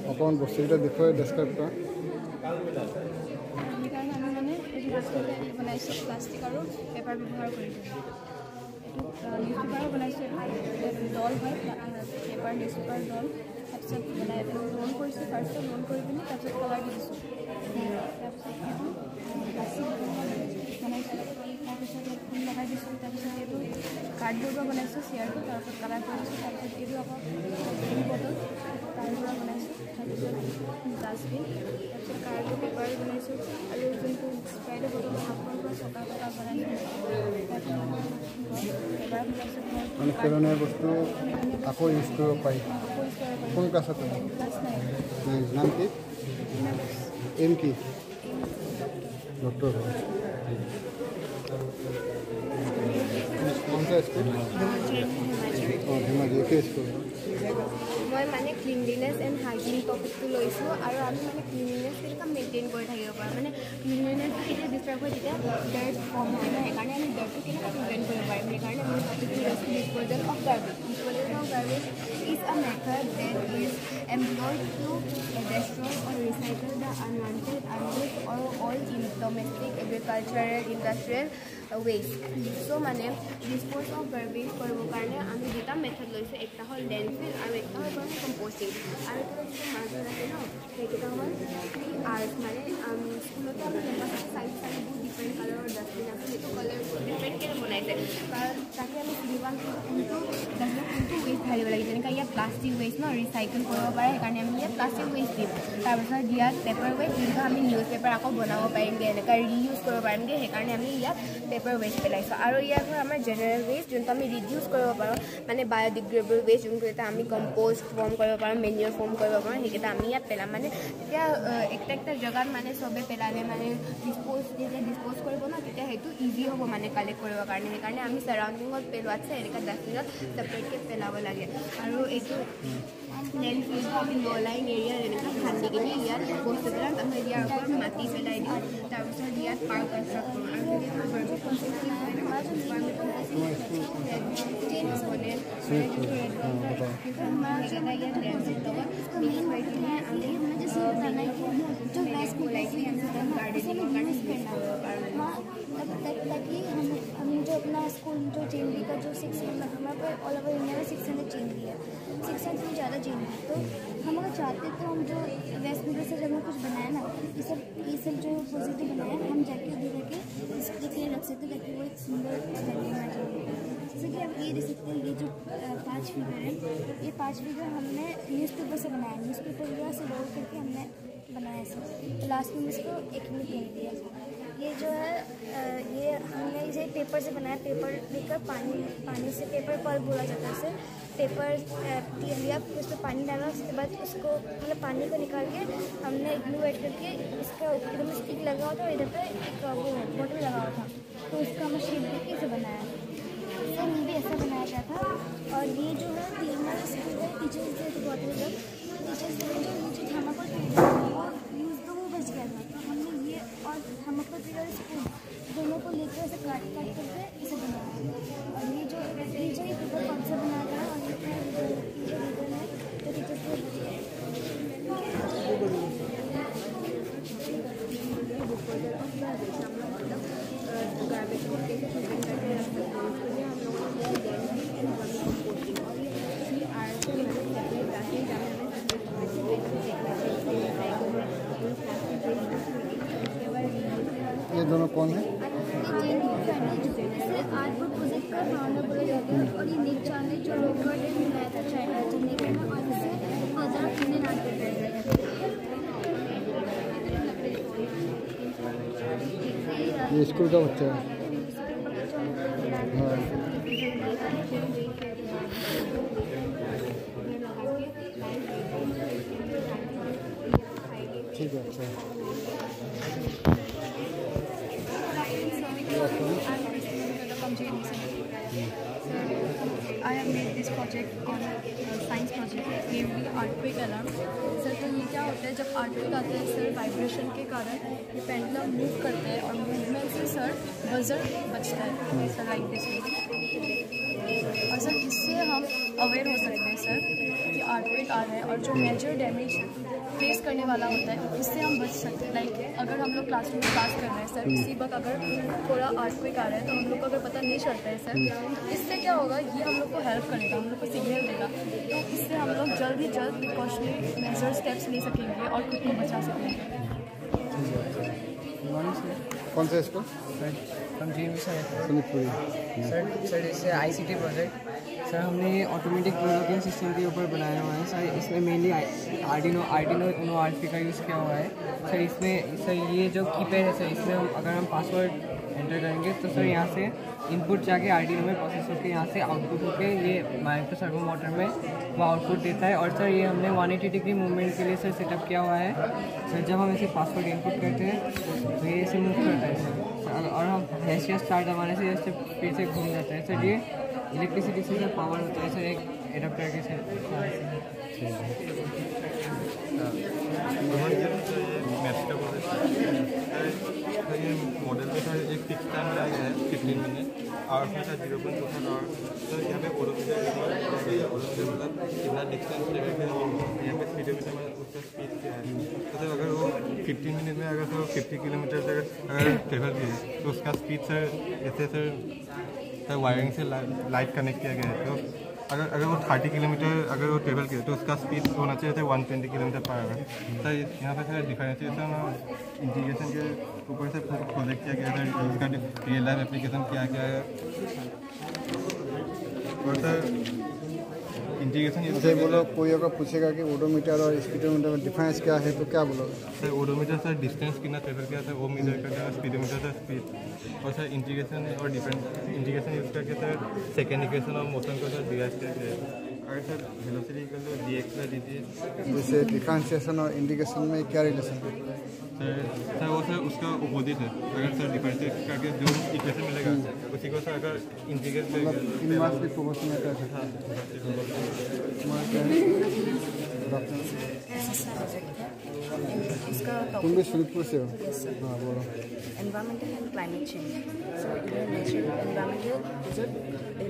अपन बस्तुटा देखो डेस्क्राइब कर बनाइছো प्लास्टिक और पेपर व्यवहार कर न्यूज़पेपर बनाइছো डल है पेपर न्यूज़पेपर डल सब बनाए रोल কৰিছো ফাৰ্স্ট रोल কৰি পিনি তাৰপিছত কলাৰ দিছো প্লাষ্টিক बनाइছো তাৰপিছত ফুল লগাই দিছো তাৰপিছত এইটো কাৰ্ডবৰ্ডৰ বনাইছো চেয়াৰটো তাৰপিছত কালাৰ কৰিছো তাৰপিছত এইটো আকৌ বটল তাৰপৰা বনাইছো তাৰপিছত ডাষ্টবিন তাৰপিছত কাৰ্ডৰ পেপাৰ বনাইছো আৰু যোনটো স্প্ৰাইডৰ বটল হাফৰ পৰা চকা চকা বনাইছো পেপাৰ বনাইছো মানে পেলনীয়া বস্তু আকৌ ইউজ কৰিব পাৰি কোন ক্লাছত নাম কি এম কি ডক্টৰ कौन सा स्कूल धেমাজি के स्कूल मैं माने क्लीनलीनेस एंड हाइजीन टॉपिक तो लइसु और आमी माने क्लीनलीनेस केका मेंटेन কৰি থাকিব পাৰো মানে क्लीनलीनेस केते डिस्टर्ब হয় তেতিয়া ডাৰ্ট ফর্ম হয় না একাৰণে আমি ডাৰ্ট কেনে প্ৰিভেন্ট কৰিব পাৰিম একাৰণে আমি disposal of garbage is a method that is employed to destroy or recycle the unwanted, unused or all domestic, agricultural, industrial waste. So माने dispose of garbage करबो कारणे आमी दुटा मेथड लइसे एकटा हल लैंडफिल और एकटा हल कंपोस्टिंग और एकटा जो मार्जर আছে न সেটা হল आर्ट माने स्कूलत आमी साइड साइड बहुत डिफरेंट कलर डस्टबिन আছে সেইটো कलर डिफरेंट के बनाइছে कारण ताकि आमी सिलिवान इनटू डस्टबिन वेस्ट ढालिब लागि जेनेका या प्लास्टिक वेस्ट न रिसाइकल কৰিব পাৰে কাৰণে আমি या प्लास्टिक वेस्ट দিম তাৰ পিছত দিয়া পেপাৰ वेस्ट যেনেকা আমি নিউজ পেপাৰ আকৌ বনাব পাৰিমগে এনেকা ৰিইউজ কৰিব পাৰিমগে সেইকাৰণে আমি या पेपर वेस्ट পেলাইছো আৰু ইয়াৰ পৰা আমাৰ জেনাৰেল वेस्ट যোনটো আমি ৰিডিউস কৰিব পাৰো মানে বায়োডিগ্ৰেডেবল वेस्ट যোনটো এটা আমি কম্পোষ্ট ফৰ্ম কৰিব পাৰো মেনিউৰ ফৰ্ম কৰিব পাৰো হেকিটা আমি ইয়াত পেলাম মানে তেতিয়া একটা জগাত মানে সবে পেলালে মানে ডিসপোজ কৰিব না তেতিয়া হেতু ইজি হ'ব মানে কালেক্ট কৰিব কাৰণে সেইকাৰণে আমি সাৰাউন্ডিংত পেলোৱাছে এনেকা ডাষ্টবিনত সেপাৰেট কে পেলাব লাগে আৰু এইটো लैंडफिल को আমি लो लाइन एरिया এনেকা খান্দি কিনে ইয়াত বস্তু পেলাম তাৰপিছত ইয়াৰ ওপৰত মাটি পেলাই দিওঁ তাৰপিছত ইয়াত পাৰ্ক কনষ্ট্ৰাক্ট কৰোঁ আৰু যদি ভাৰ্মি কম্পোস্টিং হয় ভাৰ্মি কম্পোস্টিং বনে ताकि हम जो अपना स्कूल जो चेंज का जो 6 हमारे पर ऑल ओवर इंडिया में 600 चेंज है 600 से ज़्यादा चेंज है तो हम अगर चाहते तो हम जो वेस्ट में से जब हम कुछ बनाए ना ये सब जो पॉजिटिव बनाए हम जाके उधर जाके इसके लिए रख सकते ताकि वो एक सुंदर होना चाहिए जैसे कि आप ये देख सकते हैं ये जो 5 फिगर है ये 5 फिगर हमने न्यूज़पेपर से बनाया न्यूज़पेपर से रोल करके हमने बनाया सब लास्ट में इसको एक में पेंट दिया ये जो है ये हमने इसे पेपर से बनाया पेपर लेकर पानी से पेपर पर बोला जाता है उसे पेपर लिया फिर उसमें पानी डाला उसके बाद उसको मतलब पानी को निकाल के हमने ग्लू ऐड करके इसका एकदम स्टिक लगा हुआ था और इधर पे एक वो बॉटल लगा हुआ था तो उसका हमें शेप देके इसे बनाया इससे हम भी ऐसा बनाया गया था और ये जो है हमारा स्कूल है टीचर्स डे तो बहुत जब टीचर्स डे जो थर्माकोल और यूज़ तो वो बच गया था तो हमने ये और थर्माकोल और स्पून दोनों को लेकर ऐसे काट करके इसे बनाया और ये जो टीचर ही पेपर कौन सा बनाया था और ये टीचर है तो टीचर्स डे गार्बेज को कैसे प्रिवेंट करके रख सकते हैं उसके लिए हम लोगों को कंपोस्टिंग और ये आर्ट से मतलब सेपरेट ताकि जहाँ हमें ये दोनों कौन है आर्ट बुक प्रोजेक्ट का फाउंडर बोला जाता है और ये निक चांदी जो लोकल ने बनाया था चाइना चेन्नई में और इसे फादर ऑफ इंडियन आर्ट बताया जाता है ये स्कूल का बच्चा है Okay, अच्छा। I have made this project on science project, namely earthquake alarm. Sir तो ये क्या होता है जब earthquake आता है सर, वाइब्रेशन के कारण ये पेंडुलम मूव करते हैं और मूवमेंट से सर बजर बचता है सर, लाइक दिस। और सर इससे हम अवेयर हो सकते हैं सर कि earthquake आ रहा है और जो मेजर डैमेज फेस करने वाला होता है इससे हम बच सकते हैं। लाइक अगर हम लोग क्लासरूम में क्लास कर रहे हैं सर, किसी वक्त अगर थोड़ा earthquake आ रहा है तो हम लोग को अगर पता नहीं चलता है सर, इससे क्या होगा, ये हम लोग को हेल्प करेगा, हम लोग को सिग्नल देगा, तो इससे हम लोग जल्द ही जल्द प्रिकॉशनरी मेजर स्टेप्स ले सकेंगे और खुद को बचा सकेंगे। कौन सा स्कूल? हम जी सर सोनीतपुरी। सर इससे ICT प्रोजेक्ट सर हमने ये ऑटोमेटिक प्रोग्रामिंग सिस्टम के ऊपर बनाया हुआ है सर। इसमें मेनली आर्डिनो उनो RP का यूज़ किया हुआ है सर। इसमें सर ये जो कीपैड है सर, इसमें हम अगर हम पासवर्ड एंटर करेंगे तो सर यहाँ से इनपुट जाके आर्डिनो में प्रोसेस होकर यहाँ से आउटपुट होकर ये माइक्रो सर्वो मोटर में वो आउटपुट देता है। और सर ये हमने 180 डिग्री मूवमेंट के लिए सर सेटअप किया हुआ है सर। जब हम इसे पासवर्ड इनपुट करते हैं तो ये ऐसे मूव करता है सर, और हम हैश स्टार्ट दबाने से जैसे फिर से घूम जाता है सर। ये इलेक्ट्रिसिटी से सर पावर होता है सर, एक एडाप्टर के सर। ये मॉडल पे सर एक फिक्स टाइम लगा गया है 15 मिनट और उसमें सर 0.25 आवर सर। यहाँ पे ओडोमीटर मतलब कितना डिस्टेंस लेवल पे यहाँ पे स्पीडोमीटर में उसका स्पीड क्या है। तो सर अगर वो 15 मिनट में अगर सर 50 किलोमीटर से अगर ट्रेवल किए तो उसका स्पीड सर ऐसे सर वायरिंग से लाइट कनेक्ट किया गया है। तो अगर वो 30 किलोमीटर अगर वो ट्रेवल किया तो उसका स्पीड होना चाहिए था 120 किलोमीटर पर आवर। सर यहाँ पे सर डिफरेंशिएशन और इंटीग्रेशन के ऊपर से प्रोजेक्ट किया गया था, इसका रियल लाइफ एप्लीकेशन किया गया है। और सर इंटीग्रेशन जैसे बोलो कोई अगर पूछेगा कि ओडोमीटर और स्पीडोमीटर में डिफरेंस क्या है तो क्या बोलोगे? सर ओडोमीटर सर डिस्टेंस कितना ट्रेवल किया था वो मेजर करता है, स्पीडोमीटर सर स्पीड। और सर इंटीग्रेशन और इंटीग्रेशन यूज़ करके सर सेकेंड इक्वेशन और मोशन को सर डिराइव किया गया है। अगर sir velocity equal to dx by dt। जैसे डिफरेंशिएशन और इंटीग्रेशन में क्या रिलेशन है? सर वो सर उसका अपोजिट है। अगर सर डिफरेंशिएट करके जो इक्वेशन मिलेगा उसी को सर अगर इंटीग्रेट करेंगे इनवर्स की प्रोपोर्शन में कैसे? तुम भी सोनीतपुर से हो? हाँ बोलो। Environmental and climate change. So ये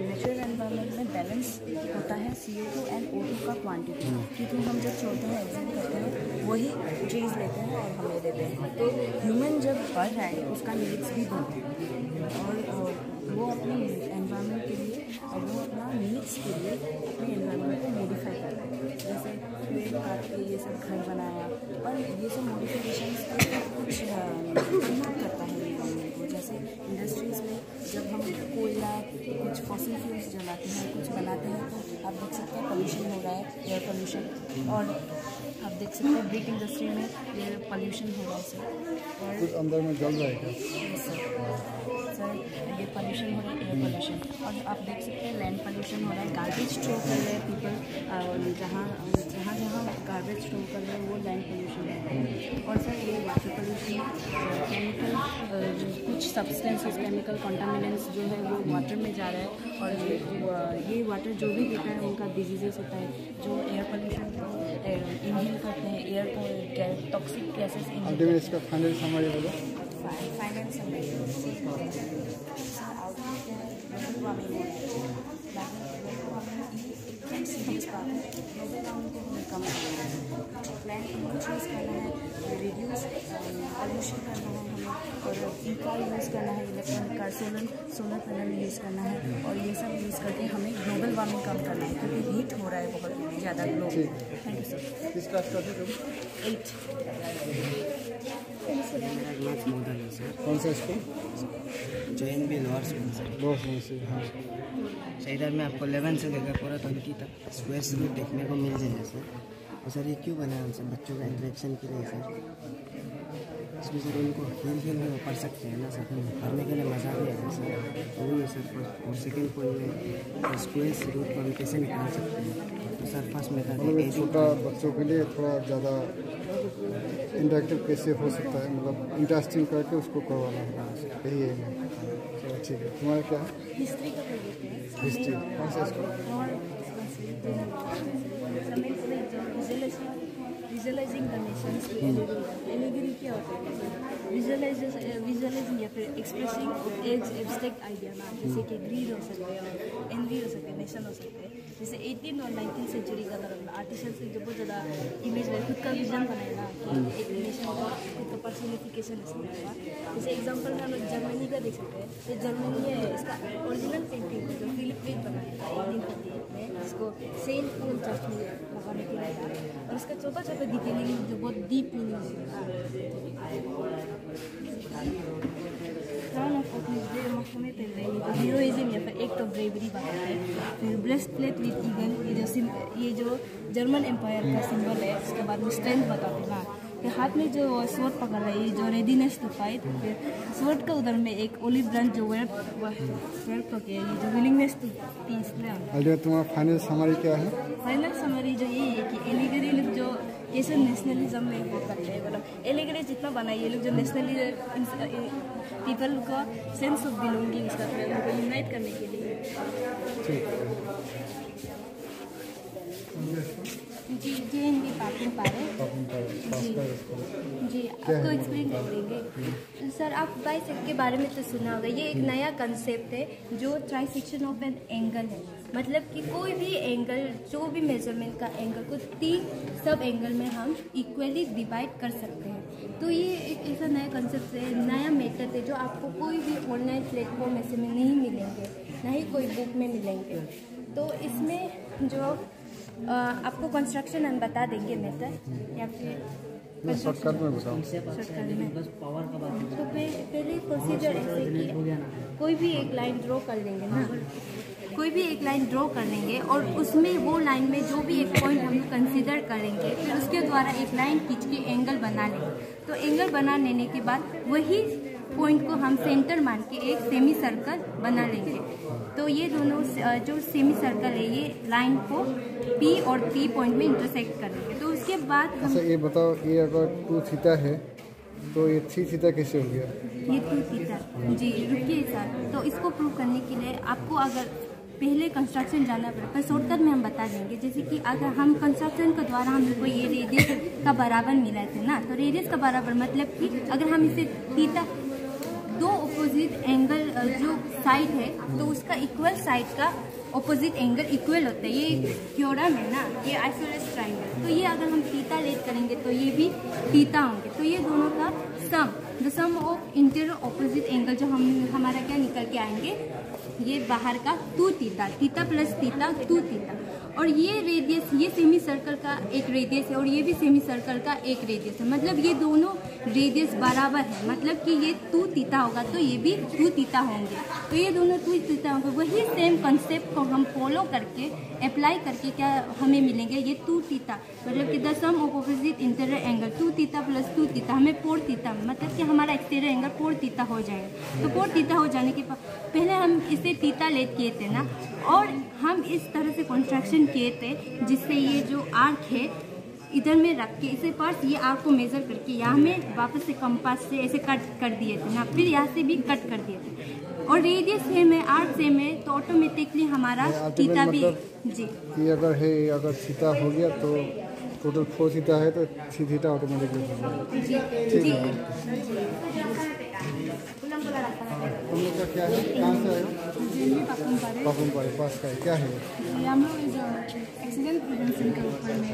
नेचुरल एनवायरमेंट में बैलेंस होता है CO2 एंड O2 का क्वांटिटी, क्योंकि हम जब छोड़ते हैं एग्जिट करते हैं वही चीज़ लेते हैं और हमें देते हैं। तो ह्यूमन जब बढ़ रहा है उसका नीड्स भी बढ़ते हैं और वो अपने एनवायरमेंट के लिए और वो अपना नीड्स के लिए अपने एनवायरमेंट को मॉडिफाई करते हैं। जैसे पेड़ काट के ये सब घर बनाया और ये सब मॉडिफिकेशन कुछ इम्पैक्ट करता है एनवायरमेंट को। जैसे इंडस्ट्रीज़ में जब हम कोयला कुछ फॉसिल फ्यूल्स जलाते हैं कुछ बनाते हैं तो आप देख सकते हैं पोल्यूशन हो रहा है, एयर पोल्यूशन। और आप देख सकते हैं ब्रिक इंडस्ट्री में ये पोल्यूशन हो रहा है सर। और कुछ अंदर में जल रहा है क्या? सर ये पोल्यूशन हो रहा है, एयर पोल्यूशन। और आप देख सकते हैं लैंड पोल्यूशन हो रहा है, गार्बेज स्टोर कर रहे हैं पीपल, जहाँ गार्बेज स्टोर कर रहे हैं वो लैंड पोल्यूशन है। और सर ये वाटर पोल्यूशन, केमिकल कुछ सब्सटेंसेस केमिकल कंटामिनेंट्स जो है वो वाटर में जा रहा है और ये वाटर जो भी पीता है उनका डिजीजेस होता है। जो एयर पोल्यूशन को इनहेल करते हैं, एयर को टॉक्सिक गैसेस अंतिम में इसका फाइनल समरी बोलो। फाइनेंस रिड्यूस पोल्यूशन करना है हमें और कार यूज़ करना है, electronic car, solar panel use करना है और ये सब यूज़ करके हमें ग्लोबल वार्मिंग कम करना है क्योंकि हीट हो रहा है बहुत ज़्यादा ग्लोबल। Thank you sir. किस क्लास का थे तुम? 8। मॉडल है सर। कौन सा school? JNB lower school sir. बहुत से हाँ। सर इधर में आपको 11 से लेकर पूरा 20 तक स्क्वायर्स रूट देखने को मिल जाएगा सर। और सर ये क्यों बनाया हमसे बच्चों का इंटरेक्शन के लिए सर। इसमें सर उनको खेल में पढ़ सकते हैं ना सर, पढ़ने के लिए मज़ा भी आएगा सर। वही है सर। और सेकेंड पॉइंट में स्क्वायर्स रूट को हम कैसे निकाल सकते हैं सरफेस में करते मतलब हैं। ये छोटा बच्चों के लिए थोड़ा ज़्यादा इंटरेक्टिव कैसे हो सकता है, मतलब इंटरेस्टिंग करके उसको करवाना है, यही है। चलो ठीक है, तुम्हारा क्या है? हिस्ट्री का प्रोजेक्ट है हिस्ट्री कौन सा इसको? और visualising the Nations through allegory. Allegory क्या होता है? विजुअलाइजिंग या फिर एक्सप्रेसिंग एक एब्स्ट्रैक्ट आइडिया ना, जैसे कि ग्रीड हो सकते हैं, एनवी हो सकते हैं, नेशन हो सकते हैं। जैसे 18 और 19 सेंचुरी का तरफ आर्टिस्ट से जो बहुत ज़्यादा इमेज है, खुद का विजन बनाए ना कि एक नेशन का खुद का पर्सनिफिकेशन है। जैसे एग्जांपल में हम लोग जर्मनी का देख सकते हैं, तो जर्मनी है इसका ओरिजिनल पेंटिंग जो फिलिप प्लेट बनाया था 1838 में, जिसको सेंट पॉल चर्च में लगाने के लिए था, और इसका छोटा छोटा डिटेलिंग जो बहुत deep meaning crown of office महकमे पहले हीरोइज्म या फिर एक्ट ऑफ ब्रेवरी बताते हैं। फिर ब्रेस्ट प्लेट विथ ईगल, ये जो जर्मन एम्पायर का सिंबल है, इसके बाद में स्ट्रेंथ बताते हैं ना। फिर हाथ में जो स्वॉर्ड पकड़ रहा है, जो रेडीनेस टू फाइट। फिर स्वॉर्ड का उधर में एक ओलिव ब्रांच जो वेयर करके, ये जो विलिंगनेस टू पीस ना। अल्टीमेट तुम्हारा फाइनल समरी क्या है? फाइनल समरी जो ये है कि एलिगरी लोग जो कैसे नेशनलिज्म में वो करते हैं, मतलब एलिगरी जितना बनाए ये लोग जो नेशनली पीपल का सेंस ऑफ बिलोंगिंग करते हैं, उनको यूनाइट करने के लिए। जी JNV पापुम पारे जी आपको एक्सप्लेन कर देंगे। सर आप बाइसेक्ट के बारे में तो सुना होगा, ये एक नया कंसेप्ट है जो ट्राइसेक्शन ऑफ एन एंगल है। मतलब कि कोई भी एंगल, जो भी मेजरमेंट का एंगल को 3 सब एंगल में हम इक्वली डिवाइड कर सकते हैं। तो ये एक ऐसा नया कंसेप्ट है, नया मेथड है जो आपको कोई भी ऑनलाइन प्लेटफॉर्म ऐसे में नहीं मिलेंगे, ना ही कोई बुक में मिलेंगे। तो इसमें जो आपको कंस्ट्रक्शन हम बता देंगे मेथड, या फिर शॉर्टकट में बताओ। शॉर्टकट में तो पहले प्रोसीजर ऐसे कि कोई भी एक लाइन ड्रॉ कर लेंगे ना, कोई भी एक लाइन ड्रॉ कर लेंगे और उसमें वो लाइन में जो भी एक पॉइंट हम कंसीडर करेंगे, फिर उसके द्वारा एक लाइन खींच के एंगल बना लेंगे। तो एंगल बना लेने के बाद वही पॉइंट को हम सेंटर मान के एक सेमी सर्कल बना लेंगे। तो ये दोनों जो सेमी सर्कल है, ये लाइन को P और P पॉइंट में इंटरसेक्ट करेंगे। तो उसके बाद हम अच्छा ये बताओ, ये अगर 2 थीटा है तो ये 3 थीटा कैसे हो गया? ये 2 थीटा जी रुकिए सर। तो इसको प्रूव करने के लिए आपको अगर पहले कंस्ट्रक्शन जाना पड़े, पर शॉर्टकट में हम बता देंगे। जैसे कि अगर हम कंस्ट्रक्शन के द्वारा हम लोग को ये रेडियस का बराबर मिला थे ना, तो रेडियस का बराबर मतलब कि अगर हम इसे थीटा 2 अपोजिट एंगल जो साइड है, तो उसका इक्वल साइड का अपोजिट एंगल इक्वल होता है। ये थ्योरम है ना, ये आइसोसेलेस ट्रायंगल। तो ये अगर हम थीटा लेट करेंगे तो ये भी थीटा होंगे। तो ये दोनों का sum, the sum of interior opposite angle जो हमारा क्या निकल के आएंगे, ये बाहर का 2 theta, theta plus theta 2 theta. और ये रेडियस, ये सेमी सर्कल का एक रेडियस है और ये भी सेमी सर्कल का एक रेडियस है। मतलब ये दोनों रेडियस बराबर है, मतलब कि ये 2 थीटा होगा तो ये भी 2 थीटा होंगे। तो ये दोनों 2 थीटा होंगे। वही सेम कंसेप्ट को हम फॉलो करके अप्लाई करके क्या हमें मिलेंगे, ये 2 थीटा, मतलब कि the sum of opposite interior angle 2 theta plus 2 theta, हमें 4 थीटा, मतलब कि हमारा एक्सटीरियर एंगल 4 थीटा हो जाएगा। तो 4 थीटा हो जाने के बाद पहले हम इसे थीटा लेट किए थे ना, और हम इस तरह से कंस्ट्रक्शन किए थे जिससे ये जो आर्क है इधर में रख के इसे पास ये आर्क को मेजर करके यहाँ में वापस से कंपास से ऐसे कट कर दिए थे ना, फिर यहाँ से भी कट कर दिए थे। और रेडियस सेम है, आर्क सेम है, तो ऑटोमेटिकली हमारा थीटा भी जी ये अगर है, अगर थीटा हो गया तो टोटल 4 थीटा है तो 3 थीटा ऑटोमेटिकली हो जाएगा। जी जी तुम लोग का क्या है, कहाँ से आए हो? पापुम पारे पास का है, क्या है? हम लोग एक्सीडेंट प्रिवेंशन के ऊपर में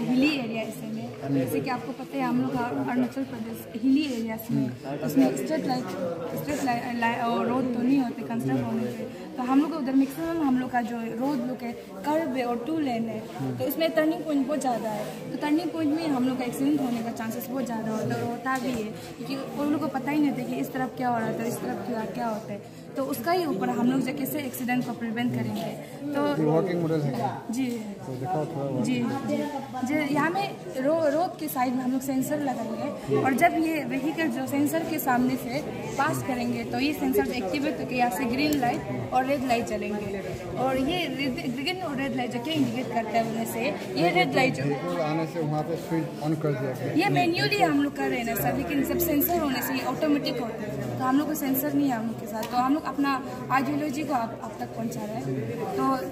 हिली एरिया इसमें, जैसे कि आपको पता है हम लोग अरुणाचल प्रदेश हिली एरियाज में, उसमें स्ट्रेट लाइट और रोड तो नहीं होते कंस्ट्रक्ट होने पे, तो हम लोग उधर मैक्सिमम हम लोग का जो रोड लोग है कर्व है और 2 लेन है, तो इसमें टर्निंग पॉइंट बहुत ज़्यादा है। तो टर्निंग पॉइंट में हम लोग का एक्सीडेंट होने का चांसेस बहुत ज़्यादा होता है और होता भी है, क्योंकि उन लोग को पता ही नहीं था कि इस तरफ क्या हो रहा था, इस तरफ क्या होता है। तो उसका ही ऊपर हम लोग जो कैसे एक्सीडेंट को प्रिवेंट करेंगे। तो वॉकिंग मॉडल है क्या? जी तो दिखाओ थोड़ा। जी जी यहाँ में रोड के साइड में हम लोग सेंसर लगाएंगे और जब ये व्हीकल जो सेंसर के सामने से पास करेंगे तो ये सेंसर एक्टिवेट होकर यहाँ से ग्रीन लाइट और रेड लाइट चलेंगे। और ये ग्रीन और रेड लाइट जो क्या इंडिकेट करता है उनमें से ये रेड लाइट जो आने से वहाँ पे स्विच ऑन कर दिया गया। ये मैन्युअली हम लोग कर रहे हैं ना सर, लेकिन जब सेंसर होने से ये ऑटोमेटिक होता है। तो हम लोग को सेंसर नहीं है हम लोग के साथ, तो हम लोग अपना आइडियोलॉजी को आप तक पहुंचा रहे हैं।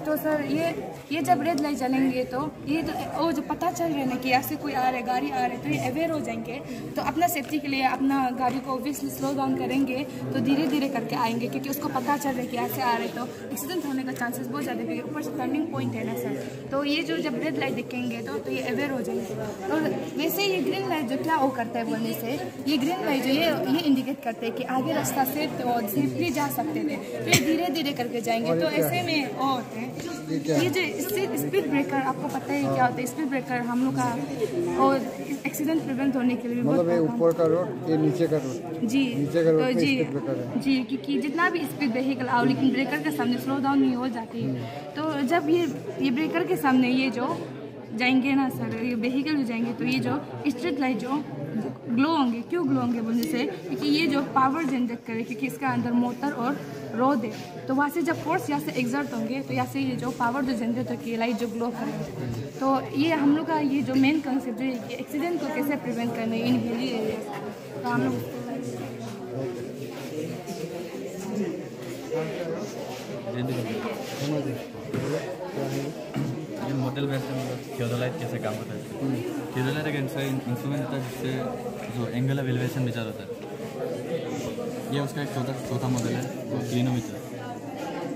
तो सर ये जब रेड लाइट जलेंगे तो ये तो वो जो पता चल रहा है ना कि यहाँ से कोई आ रहा है, गाड़ी आ रही है, तो ये अवेयर हो जाएंगे। तो अपना सेफ्टी के लिए अपना गाड़ी को ऑब्वियसली स्लो डाउन करेंगे, तो धीरे धीरे करके आएंगे क्योंकि उसको पता चल रहा है कि यहाँ से आ रहे तो एक्सीडेंट होने का चांसेस बहुत ज़्यादा है। ऊपर से टर्निंग पॉइंट है ना सर, तो ये जो जब रेड लाइट दिखेंगे तो ये अवेयर हो जाएंगे। और वैसे ये ग्रीन लाइट जो क्या वो करता है बोलने से, ये ग्रीन लाइट जो ये इंडिकेट करते हैं कि आगे रास्ता से तो सेफली जा सकते थे, तो ये धीरे धीरे करके जाएंगे। तो ऐसे में वो होते हैं ये जो स्पीड ब्रेकर, आपको पता है क्या होता है स्पीड ब्रेकर हम लोग का, और एक्सीडेंट प्रिवेंट होने के लिए मतलब ये ऊपर का रोड, ये नीचे का रोड। जी नीचे का रोड तो पे जी स्पीड ब्रेकर है। जी क्योंकि जितना भी स्पीड व्हीकल आओ लेकिन ब्रेकर के सामने स्लो डाउन नहीं हो जाती है। तो जब ये ब्रेकर के सामने ये जो जाएंगे ना सर, ये व्हीकल जो जाएंगे तो ये जो स्ट्रीट लाइट जो ग्लो होंगे, क्यों ग्लो होंगे बोलने से क्योंकि ये जो पावर जनरेट करे, क्योंकि इसका अंदर मोटर और रोड है, तो वहाँ से जब फोर्स यहाँ से एग्जर्ट होंगे तो यहाँ से ये जो पावर जो जनरेट होगी लाइट जो ग्लो करेंगे। तो ये हम लोग का ये जो मेन कंसेप्ट है कि एक्सीडेंट को कैसे प्रिवेंट करने इन हिली एरिया, तो हम लोग ये मॉडल वैसे मतलब थियोडोलाइट कैसे काम होता है। थियोडोलाइट एक इंस्ट्रूमेंट होता है जिससे जो एंगल ऑफ एलिवेशन विचार होता है। ये उसका एक चौथा मॉडल है, वो क्लिनोमीटर।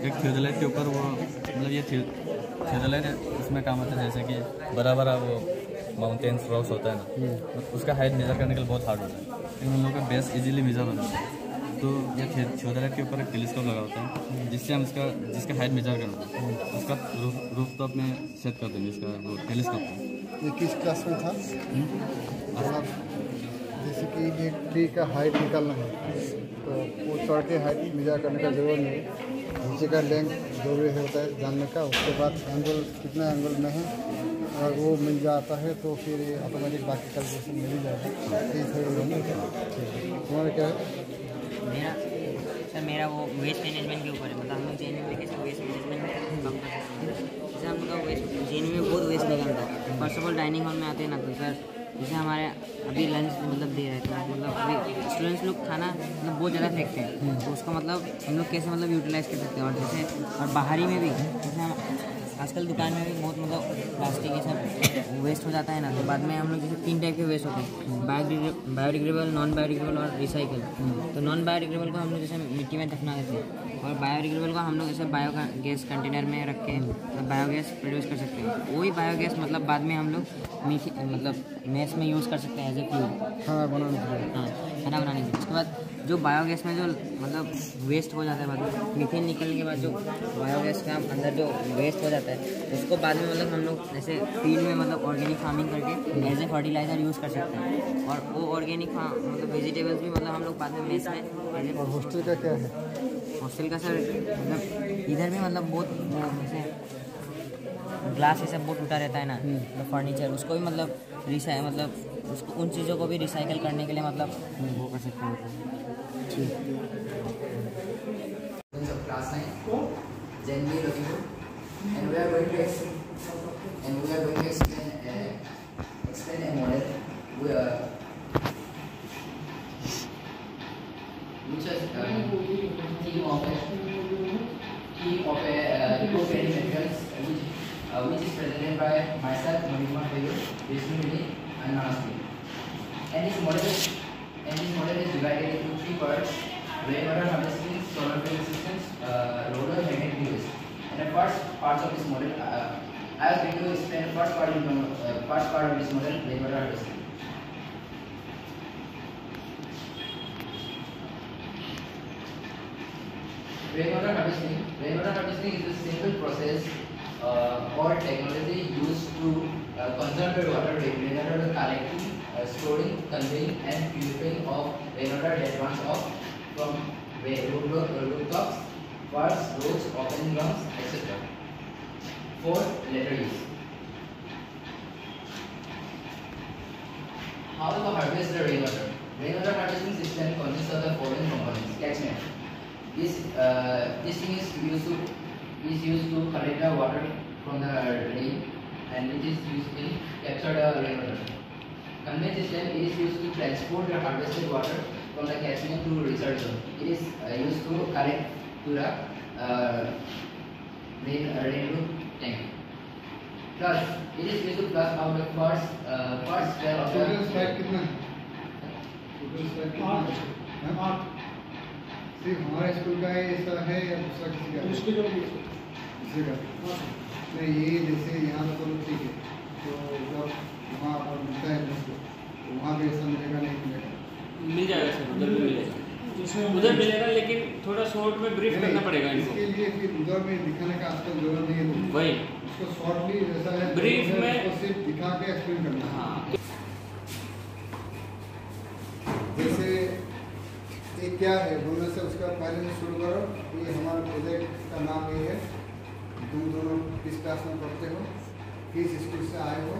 एक थियोडोलाइट के ऊपर वो मतलब ये थियोडोलाइट उसमें काम होता है जैसे कि बड़ा बड़ा वो माउंटेन्स रॉक्स होता है ना, तो उसका हाइट मेजर करने के लिए बहुत हार्ड होता है, लेकिन उन लोगों का बेस इजीली मेजर होता है। तो ये थियोडोलाइट के ऊपर एक टेलीस्कोप लगा होता है जिससे हम जिसका हाइट मेजर करना है उसका रूफ टॉप में सेट कर देंगे इसका वो टेलीस्कोप। ये किस क्लास में था? जैसे कि एक ट्री का हाइट निकालना है तो वो चढ़ के हाइट मेजर करने का जरूरत नहीं, नीचे का लेंथ जरूरी होता है जानने का। उसके बाद एंगल कितना एंगल में है, अगर वो मिल जाता है तो फिर ऑटोमेटिक बाकी कैलकुलेशन मिल ही जाएगा। तुम्हारा क्या है? मेरा वो वेस्ट मैनेजमेंट के ऊपर है। मतलब हम लोग जेएनयू में कैसे वेस्ट मैनेजमेंट में काम करते हैं। जैसे हम लोग का वेस्ट जेएनयू में बहुत वेस्ट निकलता है। First of all dining hall में आते हैं ना तो सर जैसे हमारे अभी लंच मतलब दे रहे थे, मतलब अभी स्टूडेंट्स लोग खाना मतलब बहुत ज़्यादा फेंकते हैं, तो उसका मतलब हम लोग कैसे मतलब यूटिलाइज़ कर सकते हैं। और जैसे और बाहरी में भी जैसे हम आजकल दुकान में भी बहुत मतलब प्लास्टिक ये सब वेस्ट हो जाता है ना, तो बाद में हम लोग जैसे 3 टाइप के वेस्ट होते हैं, बायोडिग्रेडेबल, नॉन बायोडिग्रेडेबल और रिसाइकल। तो नॉन बायोडिग्रेडेबल को हम लोग जैसे मिट्टी में दफना देते हैं और बायोडिग्रेडेबल को हम लोग जैसे बायोगैस कंटेनर में रख के बायोगैस प्रोड्यूस कर सकते हैं। वही बायोगैस मतलब बाद में हम लोग मतलब मेस में यूज़ कर सकते हैं एज ए फ्यूल खाना बनाने के लिए। उसके बाद जो बायोगैस में जो मतलब वेस्ट हो जाता है, बाद में मीथेन निकलने के बाद जो बायोगैस का अंदर जो वेस्ट हो जाता है उसको बाद में मतलब हम लोग जैसे फील्ड में मतलब ऑर्गेनिक फार्मिंग करके एज ए फर्टिलाइज़र यूज़ कर सकते हैं। और वो ऑर्गेनिक मतलब वेजिटेबल्स भी मतलब हम लोग बाद में मेस में। और हॉस्टल का क्या है? हॉस्टल का सर मतलब इधर भी मतलब बहुत जैसे ग्लास ये सब बहुत टूटा रहता है ना, तो फर्नीचर उसको भी मतलब उसको उन चीज़ों को भी रिसाइकल करने के लिए मतलब वो कर सकते हैं। Class 9, Gen B looking, and we are going to explain a model which is theme of a eco-friendly materials which is presented by myself, Mohimma Tayyub, Vishnu Mili, and Nanasri. And this model is divided into 3 parts: rainwater harvesting, solar field systems, roller magnetic waves. And the first parts of this model, I was going to explain the first part of this model, rainwater harvesting. Rainwater harvesting is a simple process or technology used to conserve the water whenever the collecting, storing, conveying, and purifying of rainwater that runs off from rooftops parks, roads, open grounds, etc. 4. Later use. How to harvest the rainwater? Rainwater harvesting system consists of the following components. Catchment. This thing is used to collect the water from the rain, and it is used to capture the rainwater. Conveyance system, it is used to transport the harvested water from the catchment to recharge zone. It is used to collect to the rainproof tank. Plus, it is used to flush out the first well of the. Total strike कितना है? Total strike कितना है? सिर्फ हमारे school का ही ऐसा है या दूसरा किसी का? दूसरे का। नहीं, ये जैसे यहाँ तो ठीक है, तो जब वहाँ पर मिलता है तो वहाँ भी ऐसा मिलेगा नहीं मिलेगा? मिल जाएगा सर, उधर भी मिलेगा, उधर मिलेगा, लेकिन थोड़ा शॉर्ट में ब्रीफ करना पड़ेगा इनको। इसके लिए फिर उधर में दिखाने का आजकल जरूरत नहीं है, वही उसको शॉर्टली जैसा है ब्रीफ में उसको सिर्फ दिखा के एक्सप्लेन करना है। हाँ, जैसे ये क्या है बोलने से उसका पहले से शुरू करो। ये हमारा प्रोजेक्ट का नाम ये है। तुम दोनों किस क्लास में पढ़ते हो, किस स्कूल से आए हो?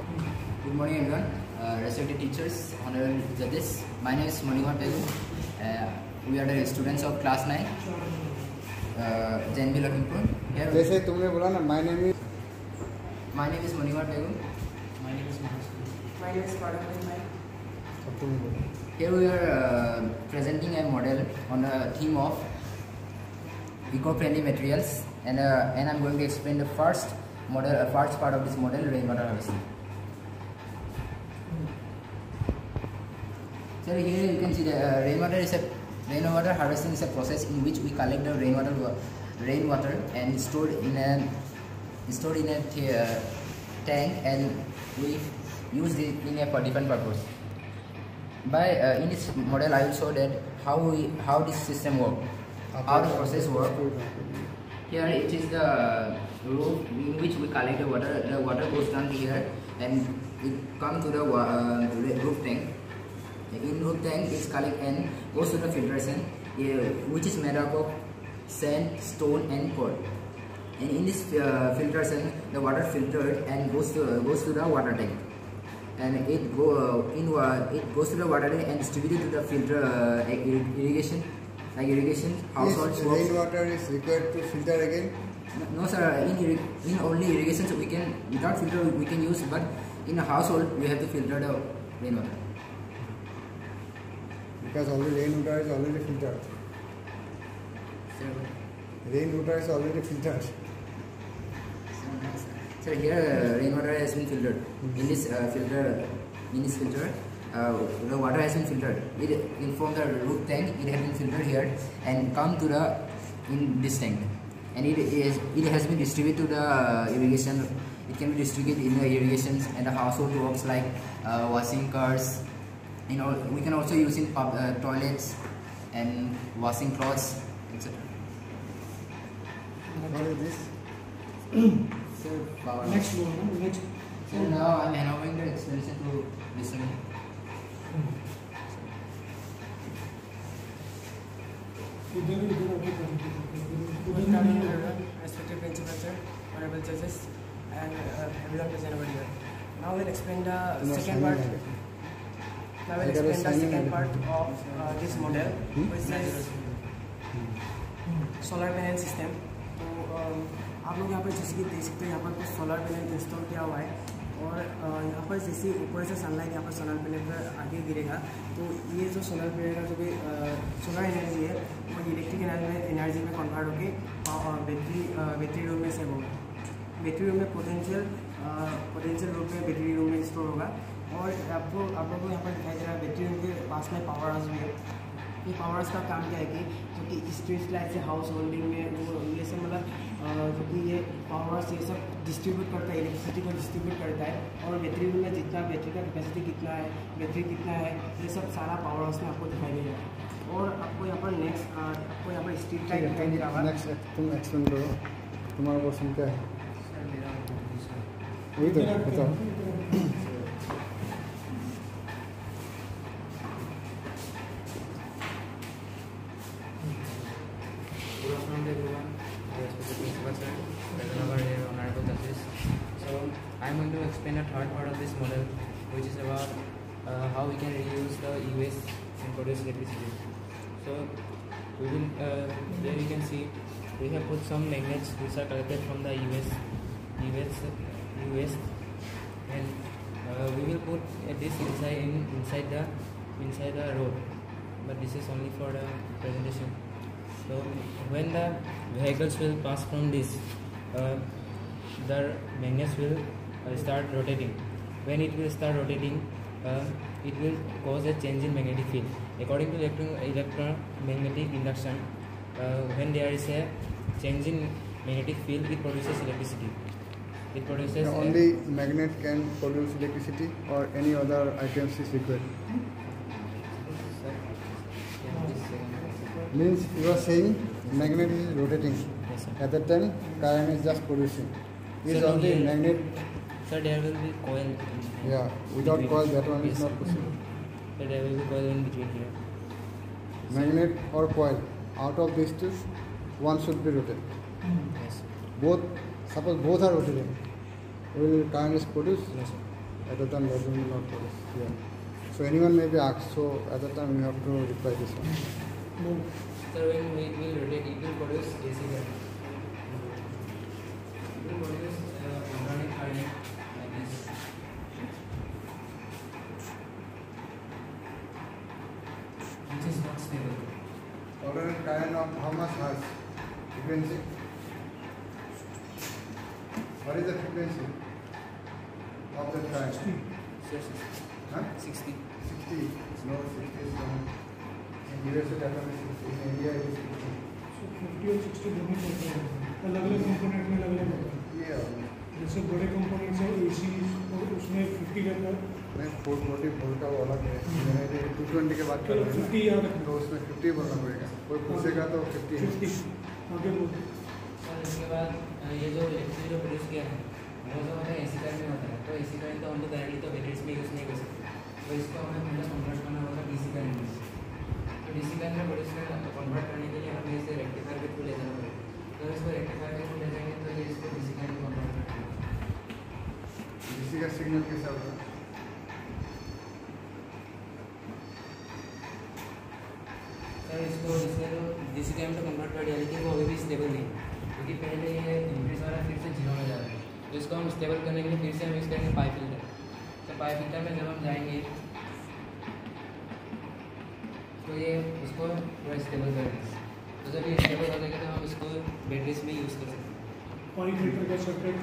Good morning everyone, respected teachers, honorable judges. My name is Manimar Pegu. We are the students of class 9, JNB Lakhimpur. जैसे तुमने बोला ना, my name is Manimar Pegu. My name is Parag. अब तुम बोलो। Here we are presenting a model on the theme of eco-friendly materials, and I'm going to explain the first part of this model, rainwater harvesting. So here you can see the rainwater harvesting is a process in which we collect the rainwater and stored in a tank, and we use it in a different purpose. In this model, I will show that how this system works, how the process works. Here it is the roof in which we collect the water. The water goes down here and it comes to the roof tank. In roof tank, it's collect and goes to the filtration, which is made up of sand, stone, and coal. And in this filtration, the water filtered and goes to the water tank. And it goes to the water tank and distributed to the filter irrigation, like irrigation households. Yes, rainwater is required to filter again. No sir, in only irrigation so we can, without filter we can use, but in a household we have to filter the rainwater. Because rainwater is already filtered. Rainwater is already filtered. So here rainwater has been filtered. In this filter, the water has been filtered. From the roof tank, it has been filtered here and come to in this tank, and it has been distributed to the irrigation. It can be distributed in the irrigations and the household works like washing cars. We can also use in toilets and washing clothes, etc. What is this? Next. So now I'm handing the explanation to this one. Good morning everyone, respected principal sir, honorable judges, and everyone present over here. Now we'll explain the second part. Now we'll explain the second part of this model, which is solar panel system. तो आप लोग यहाँ पर जैसे कि देख सकते हैं, यहाँ पर कुछ सोलर पैनल इंस्टॉल किया हुआ है, और यहाँ पर जैसे ऊपर से सनलाइट यहाँ पर सोलर पैनल पर आगे गिरेगा, तो ये जो सोलर पैनल का जो भी सोलर एनर्जी है वो इलेक्ट्रिक एनर्जी में कन्वर्ट होकर बैटरी रूम में सेव होगा। बैटरी रूम में पोटेंशियल रूप में बैटरी रूम में स्टोर होगा। और आप लोगों को यहाँ पर दिखाई दे रहा है बैटरी रूम के पास में पावर हाउस भी है। ये पावर हाउस का काम क्या है कि जो कि स्ट्रीट लाइट से हाउस होल्डिंग में वो ये सब मतलब जो कि ये पावर हाउस ये सब डिस्ट्रीब्यूट करता है, इलेक्ट्रिसिटी को डिस्ट्रीब्यूट करता है। और बैटरी रूम में जितना बैटरी का कैपेसिटी कितना है, बैटरी कितना है, ये सब सारा पावर हाउस में आपको दिखाई देगा। और आपको यहाँ पर आपको यहाँ पर स्ट्रीट लाइट दिखाई दे रहा है। नेक्स्ट तुम एक्सप्लेन करो, तुम्हारा क्वेश्चन क्या है? वही तो बताओ। Good afternoon everyone. I'm going to explain a third part of this model, which is about how we can reuse the e-waste and produce electricity. So we will, there you can see we have put some magnets which are collected from the e-waste, and we will put this inside the road, but this is only for the presentation. So when the vehicles will pass from this, the magnets will start rotating. When it will start rotating, it will cause a change in magnetic field. According to electromagnetic induction, when there is a change in magnetic field, it produces electricity. It produces only magnet can produce electricity, or any other items is required. Means you are saying magnet is rotating. Yes, sir. At that time, current is just producing. Is Sir, only here- magnet. So there will be coil. Yeah, without between. coil, that one Yes, is sir. not possible. So there will be coil in between here. Magnet or coil, out of these two, one should be rotated. Yes. Both, suppose both are rotating, will current is produced? Yes, sir. At that time, that will not produce. Yeah. So anyone may be asked. So at that time, you have to reply this one. So when we will rotate, it will produce AC current. It will produce alternating current like this. Which is not stable. Alternate current of how much hertz? Frequency? What is the frequency of the current? 60. Huh? 60. 60. No, 60 is wrong. In USA, that one is 60. In India, it is 50. 50 और 60 दोनों होते हैं, अलग अलग component में अलग अलग होता है। Yeah. जैसे बड़े कंपोनेंट से AC और उसमें 50 रहता है, नहीं 440 वोल्ट का वो अलग है। मैंने 220 के बात कर चलो रहे हैं 50 याद रखो। तो उसमें 50 बोलना पड़ेगा। कोई पूछेगा तो 50 है। 50 आगे बोलो। और इसके बाद ये जो इलेक्ट्रिसिटी जो प्रोड्यूस किया है वो जो होता है AC करंट में होता है, तो AC करंट तो हम लोग डायरेक्टली तो बैटरीज में यूज़ नहीं कर सकते, तो इसको हमें पहले कन्वर्ट करना होगा DC करंट में। तो DC करंट में प्रोड्यूस कन्वर्ट करने के लिए हमें इसे रेक्टिफायर के थ्रू ले जाना पड़ेगा। तो इसको रेक्टिफायर के थ्रू ले जाएंगे तो ये इसको DC करंट में कन्वर्ट कर देगा। DC का सिग्नल कैसा होगा? सर इसको इसने तो DC करंट में कन्वर्ट कर दिया, लेकिन वो अभी भी स्टेबल नहीं है, क्योंकि पहले ये इंक्रीज हो रहा है फिर से 0 में जा रहा है। तो इसको हम स्टेबल करने के लिए फिर से हम यूज़ करेंगे पाई फिल्टर। तो पाई फिल्टर में जब हम जाएंगे तो ये उसको पूरा स्टेबल करेंगे। तो जब ये स्टेबल हो जाएगा तो हम इसको बैटरीज में यूज़ कर सकते हैं। पाई फिल्टर का सर्किट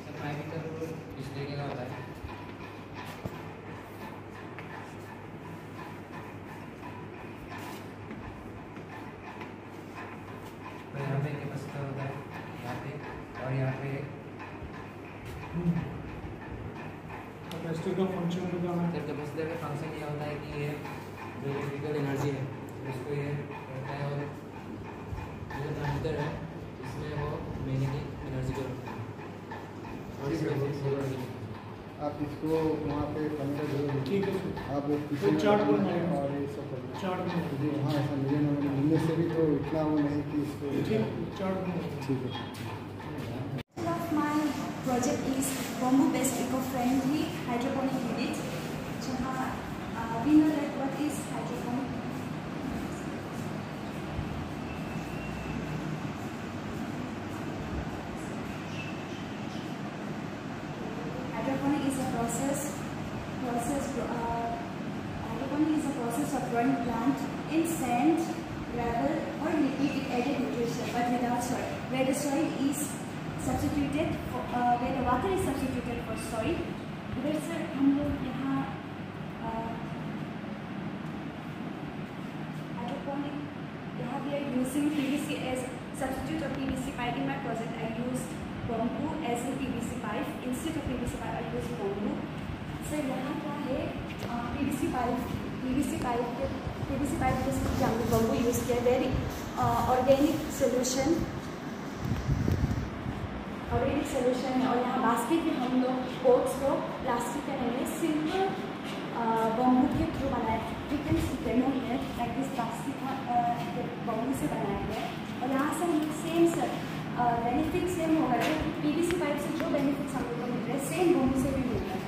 तो पाई फिल्टर इस तरीके का होता है। तो यहाँ पे कैपेसिटर होता है, यहाँ पे और यहाँ पे कैपेसिटर का फंक्शन बताना है। सर कैपेसिटर का फंक्शन ये होता है कि ये जो इलेक्ट्रिकल एनर्जी है उसको ये रखता है, और जो ट्रांजिस्टर है इसमें वो मैग्नेटिक एनर्जी को रखता है। और इसमें आप इसको वहाँ पे करने का जरूर ठीक है सर। आप तो चार्ट बनाएंगे। और ये सब करना। चार्ट बनाएंगे। जी हाँ, ऐसा मिलने से भी तो इतना वो नहीं कि इसको ठीक, चार्ट बनाएंगे। ठीक है। Of my project is bamboo-based eco-friendly hydroponic unit. जहाँ we know that what is hydroponic. Hydroponic is a process of growing plant in sand, gravel, or liquid with added nutrition, but without soil. Where the soil is substituted for, where the water is substituted for soil. उधर से हम लोग यहाँ hydroponic, यहाँ we are using PVC as substitute of PVC pipe. In my project, I used bamboo as a PVC pipe. Instead of PVC pipe, I used bamboo. So यहाँ क्या है PVC pipe जैसे कि हमने bamboo use किया, very organic solution है। और यहाँ बास्केट में हम लोग पोट्स को प्लास्टिक का नहीं, सिंपल बम्बू के थ्रू बनाए। You can see demo here like this plastic bamboo से बनाया गया है। और यहाँ से हम लोग सेम सर बेनिफिट सेम होगा, जो PVC पाइप से जो बेनिफिट्स हम लोग को मिल रहे है, सेम बॉम्बे से भी मिलता है।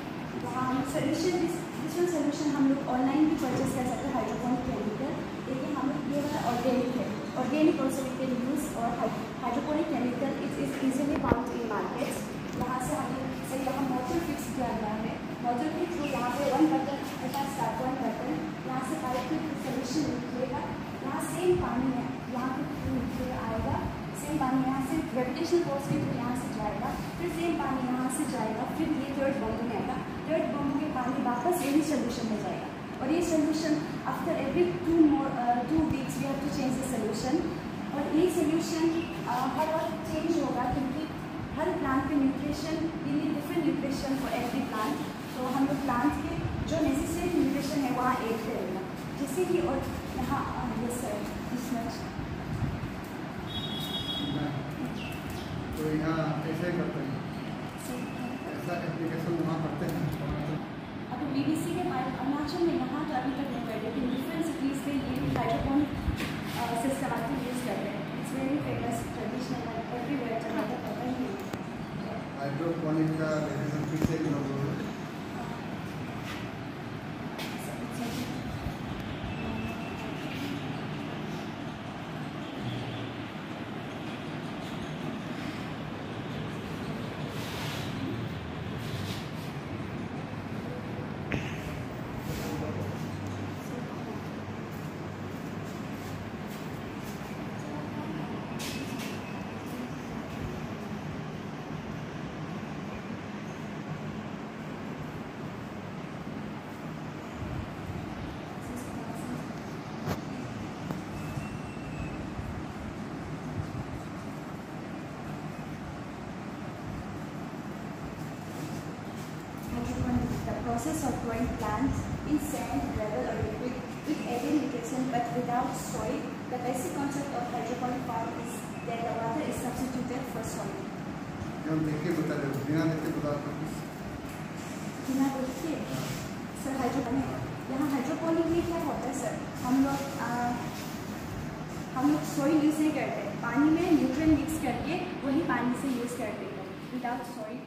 वहाँ हम सोल्यूशन डिजिटल सोल्यूशन हम लोग ऑनलाइन भी परचेस कर सकते हैं हाइड्रोपोनिक केमिकल, लेकिन हम लोग ये वाला ऑर्गेनिक है, organic also we can use. और hydroponic chemical it is easily found in markets. यहाँ से हमें सही यहाँ मॉड्यूल फिक्स किया गया है, मॉड्यूल के थ्रू यहाँ पे 1 बटन ऐसा स्टार्ट 1 बटन, यहाँ से पाइप की सोल्यूशन निकलेगा, यहाँ सेम पानी है, यहाँ पे निकल आएगा, सेम पानी यहाँ से ग्रेविटेशनल फोर्स के थ्रू यहाँ से जाएगा, फिर सेम पानी यहाँ से जाएगा, फिर ये थर्ड बॉम्ब में आएगा, थर्ड बॉम्ब के पानी वापस यही सोल्यूशन में जाएगा। और ये solution after every 2 weeks we have to change the solution. और ये सोल्यूशन हर वक्त चेंज होगा, क्योंकि हर प्लांट के nutrition we need different nutrition for every plant. तो हम लोग प्लांट के जो नेसेसरी न्यूट्रिशन है वहाँ ऐड करेगा, जैसे कि और यहाँ इसमें तो यहाँ कैसे करते हैं, ऐसा एप्लीकेशन वहाँ करते हैं। अभी BBC के अरुणाचल में यहाँ तो अभी तक नहीं कर, लेकिन डिफरेंट सिटीज़ में ये हाइड्रोपोनिक सिस्टम आपको यूज़ कर रहे हैं। It's very famous, traditional, everywhere चला था, पता ही नहीं। हाइड्रोपोनिक का डेफिनेशन फिर से process of growing plants in sand, gravel or liquid with added nutrition but without soil. The basic concept of hydroponic farm is that the water is substituted for soil. हम देखे बता दो, बिना देखे बता दो। बिना देखे सर हाइड्रोपोनिक, यहाँ हाइड्रोपोनिक में क्या होता है सर, हम लोग सोइल यूज़ नहीं करते, पानी में न्यूट्रिएंट मिक्स करके वही पानी से यूज़ करते हैं विदाउट सॉइल।